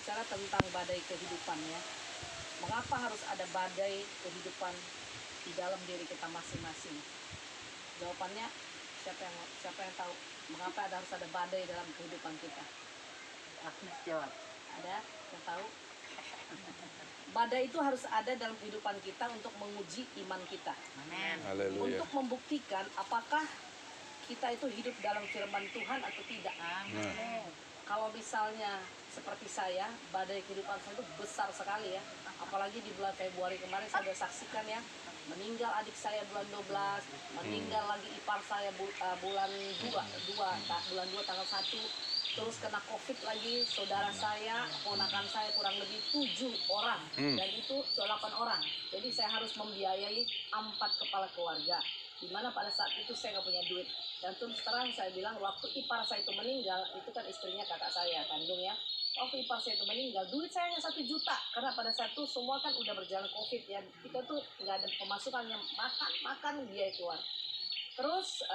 berbicara tentang badai kehidupan ya. Mengapa harus ada badai kehidupan di dalam diri kita masing-masing? Jawabannya siapa yang tahu mengapa harus ada badai dalam kehidupan kita? Aku jawab. Ada yang tahu? Badai itu harus ada dalam kehidupan kita untuk menguji iman kita. Amin. Untuk membuktikan apakah kita itu hidup dalam firman Tuhan atau tidak. Amin. Kalau misalnya seperti saya, badai kehidupan saya itu besar sekali ya. Apalagi di bulan Februari kemarin saya sudah saksikan ya. Meninggal adik saya bulan 12, meninggal lagi ipar saya bulan 2 tanggal 1. Terus kena COVID lagi, saudara saya, ponakan saya kurang lebih 7 orang. Dan itu 8 orang. Jadi saya harus membiayai 4 kepala keluarga. Dimana pada saat itu saya nggak punya duit. Dan terus terang saya bilang waktu ipar saya itu meninggal, itu kan istrinya kakak saya kandung ya. Waktu ipar saya itu meninggal, duit saya hanya 1 juta. Karena pada saat itu semua kan udah berjalan COVID ya. Kita tuh nggak ada pemasukan, yang makan biaya keluar. Terus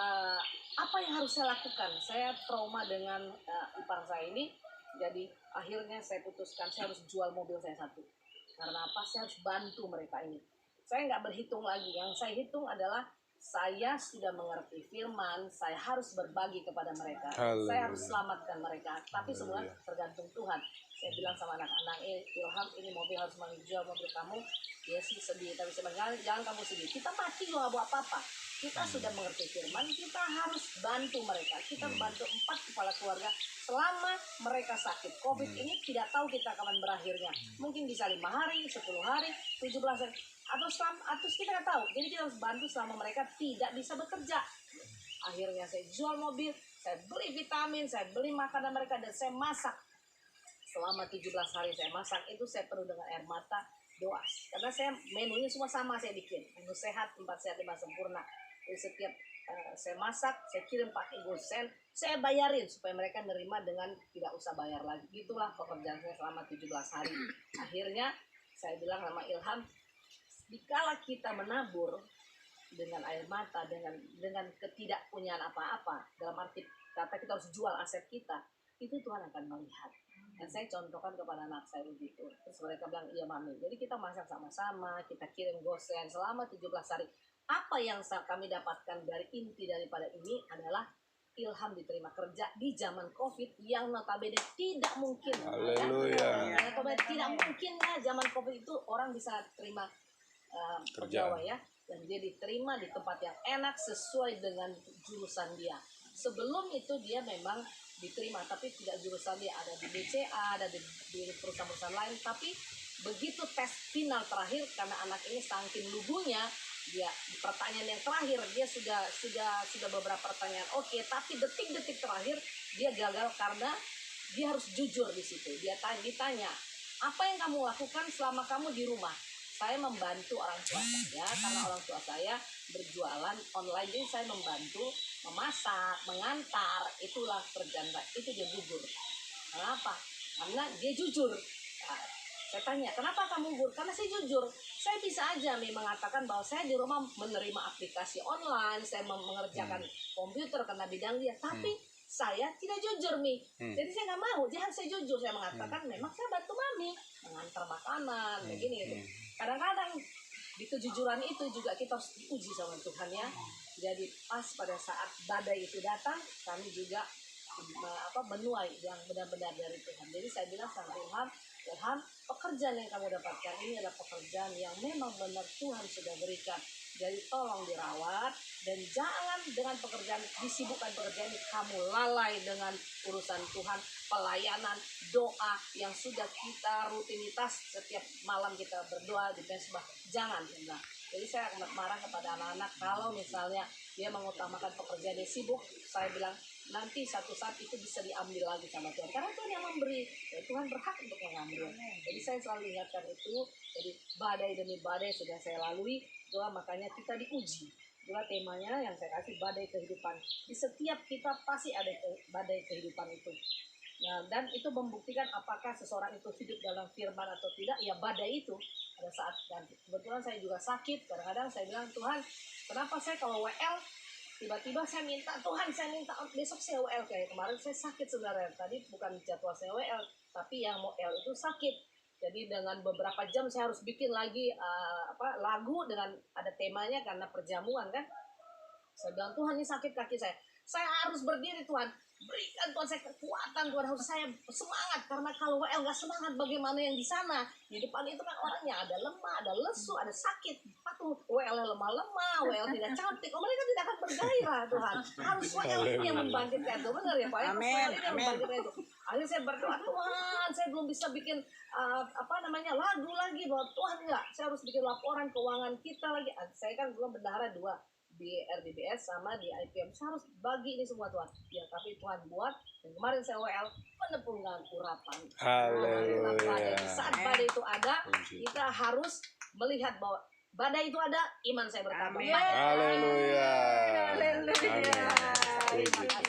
apa yang harus saya lakukan? Saya trauma dengan ipar saya ini. Jadi akhirnya saya putuskan saya harus jual mobil saya 1. Karena apa? Saya harus bantu mereka ini. Saya nggak berhitung lagi. Yang saya hitung adalah saya sudah mengerti firman, saya harus berbagi kepada mereka. Saya harus selamatkan mereka. Tapi semua tergantung Tuhan. Saya bilang sama anak-anak, Ilham, ini mobil harus menjual mobil kamu. Ya sih sedih, tapi saya bilang, jangan kamu sedih. Kita mati loh, nggak buat apa-apa. Kita sudah mengerti firman, kita harus bantu mereka. Kita bantu 4 kepala keluarga selama mereka sakit. COVID ini tidak tahu kita kapan berakhirnya. Mungkin bisa 5 hari, 10 hari, 17 hari. Atau kita nggak tahu. Jadi kita harus bantu selama mereka tidak bisa bekerja. Akhirnya saya jual mobil, saya beli vitamin, saya beli makanan mereka, dan saya masak. Selama 17 hari saya masak, itu saya penuh dengan air mata, doa. Karena saya menunya semua sama saya bikin. Menu sehat, 4 sehat, 5 sempurna. Jadi setiap saya masak, saya kirim pakai GoSend, saya bayarin supaya mereka nerima dengan tidak usah bayar lagi. Itulah pekerjaan saya selama 17 hari. Akhirnya saya bilang sama Ilham, dikala kita menabur dengan air mata, dengan ketidakpunyaan apa-apa, dalam arti kata kita harus jual aset kita, itu Tuhan akan melihat. Dan saya contohkan kepada anak saya begitu. Terus mereka bilang, iya mami. Jadi kita masak sama-sama, kita kirim GoSend selama 17 hari. Apa yang kami dapatkan dari inti daripada ini adalah Ilham diterima kerja di zaman COVID yang notabene tidak mungkin. Haleluya. Ya, tidak mungkin ya zaman COVID itu orang bisa terima pegawai ya. Dan dia diterima di tempat yang enak sesuai dengan jurusan dia. Sebelum itu dia memang diterima tapi tidak jurusan dia, ada di BCA, ada di perusahaan-perusahaan lain. Tapi begitu tes final terakhir, karena anak ini saking lugunya, dia di pertanyaan yang terakhir dia sudah beberapa pertanyaan oke, tapi detik-detik terakhir dia gagal karena dia harus jujur di situ. Dia ditanya, apa yang kamu lakukan selama kamu di rumah? Saya membantu orang tua saya, karena orang tua saya berjualan online, jadi saya membantu memasak, mengantar, itulah kerjaan saya. Itu dia jujur. Kenapa? Karena dia jujur. Nah, saya tanya, kenapa kamu jujur? Karena saya jujur. Saya bisa aja mengatakan bahwa saya di rumah menerima aplikasi online, saya mengerjakan komputer karena bidang dia, tapi saya tidak jujur Mi. Jadi saya nggak mau, jangan saya jujur. Saya mengatakan memang saya bantu mami mengantar makanan, begini gitu. Kadang-kadang di kejujuran itu juga kita harus diuji sama Tuhan ya. Jadi pas pada saat badai itu datang, kami juga menuai yang benar-benar dari Tuhan. Jadi saya bilang sama Ilham, pekerjaan yang kamu dapatkan ini adalah pekerjaan yang memang benar Tuhan sudah berikan. Jadi tolong dirawat, dan jangan dengan pekerjaan, disibukkan pekerjaan ini kamu lalai dengan urusan Tuhan, pelayanan, doa yang sudah kita rutinitas setiap malam kita berdoa di mesbah. Jangan. Nah, jadi saya akan marah kepada anak-anak kalau misalnya dia mengutamakan pekerjaan, dia sibuk. Saya bilang nanti satu saat itu bisa diambil lagi sama Tuhan, karena Tuhan yang memberi, ya Tuhan berhak untuk mengambil. Jadi saya selalu ingatkan itu. Jadi badai demi badai sudah saya lalui. Itulah makanya kita diuji. Itulah temanya yang saya kasih, badai kehidupan. Di setiap kita pasti ada badai kehidupan itu. Nah, dan itu membuktikan apakah seseorang itu hidup dalam firman atau tidak. Ya badai itu pada saat, dan kebetulan saya juga sakit. Kadang-kadang saya bilang, Tuhan, kenapa saya kalau WL tiba-tiba saya minta, Tuhan saya minta besok saya WL. Kayak kemarin saya sakit sebenarnya, tadi bukan jadwal saya WL, tapi yang mau L itu sakit. Jadi dengan beberapa jam saya harus bikin lagi lagu dengan ada temanya karena perjamuan kan. Saya bilang, Tuhan ini sakit kaki saya harus berdiri Tuhan, berikan Tuhan saya kekuatan, Tuhan harus saya semangat, karena kalau WL nggak semangat bagaimana yang di sana, di depan itu kan orangnya ada lemah, ada lesu, ada sakit, tuh WL lemah-lemah, WL tidak cantik, mereka tidak akan bergairah Tuhan, harus WL ini yang membangkitkan itu, benar ya Pak? Harus WL ini yang membangkitkan itu. Akhirnya saya berdoa, Tuhan saya belum bisa bikin lagu lagi, bahwa Tuhan enggak, saya harus bikin laporan keuangan kita lagi. Saya kan belum bendahara 2 di RDBS sama di IPM, saya harus bagi ini semua Tuhan ya, tapi Tuhan buat, dan kemarin saya WL penepungkan urapan. Haleluya. Saat badai itu ada, kita harus melihat bahwa badai itu ada, iman saya bertambah. Haleluya. Haleluya. Terima kasih.